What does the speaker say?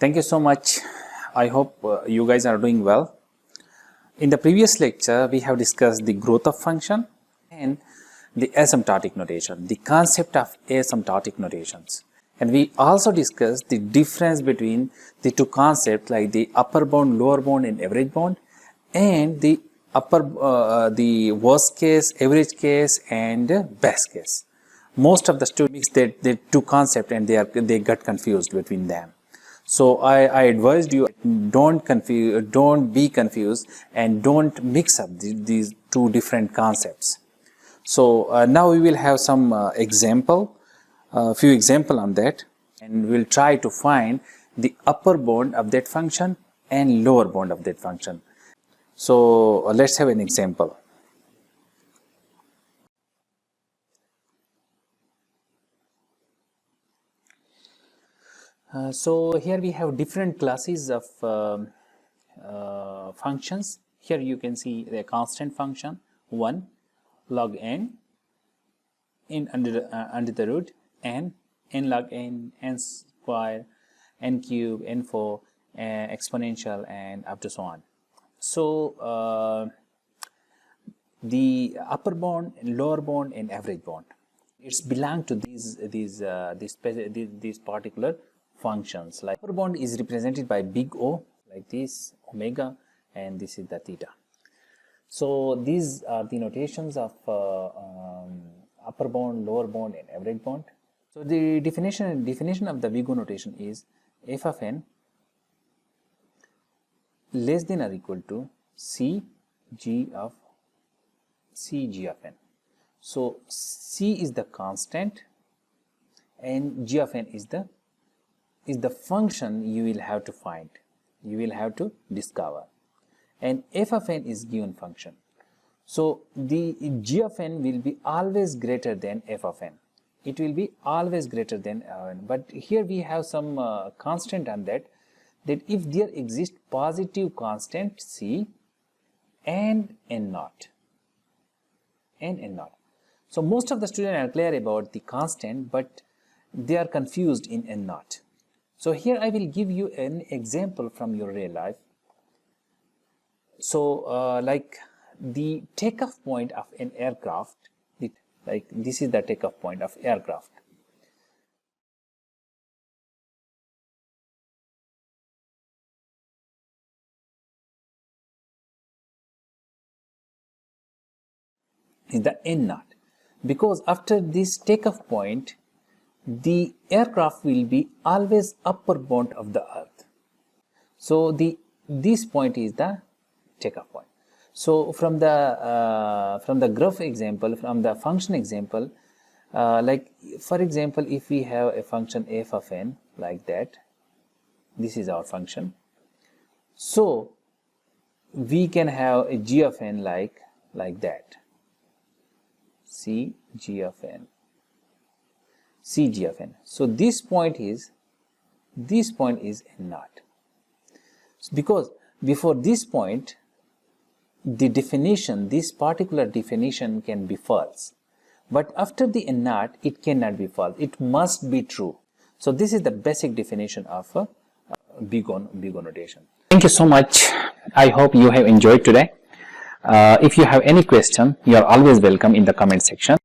Thank you so much. I hope you guys are doing well. In the previous lecture, we have discussed the growth of function and the asymptotic notation, the concept of asymptotic notations. And we also discussed the difference between the two concepts like the upper bound, lower bound and average bound, and the the worst case, average case and best case. Most of the students mix the two concepts and they got confused between them. So I advised you, don't be confused and don't mix up these two different concepts. So now we will have some few example on that, and we'll try to find the upper bound of that function and lower bound of that function. So let's have an example. So here we have different classes of functions. Here you can see the constant function 1 log n under the root n log n, n square, n cube, n4, exponential, and up to so on. So the upper bound, lower bound, and average bound, it's belong to these particular functions. Like upper bound is represented by big O, like this, omega, and this is the theta. So these are the notations of upper bound, lower bound, and average bound. So the definition of the Vigo notation is f of n less than or equal to c g of n. So c is the constant and g of n is the function you will have to find, you will have to discover, and f of n is given function. So the g of n will be always greater than f of n. It will be always greater than n. But here we have some constant on that if there exists positive constant c and n naught. So most of the students are clear about the constant, but they are confused in n naught. So here I will give you an example from your real life. So like the takeoff point of an aircraft, like this is the takeoff point of aircraft. Is the n naught, because after this takeoff point the aircraft will be always upper bound of the earth. So this point is the takeoff point. So from the graph example, from the function example, like for example, if we have a function f of n like that, this is our function. So we can have a g of n like that, c g of n. So this point is n naught, because before this point the definition, this particular definition can be false, but after the n naught it cannot be false, it must be true. So this is the basic definition of a Vigo notation. Thank you so much. I hope you have enjoyed today. If you have any question, you are always welcome in the comment section.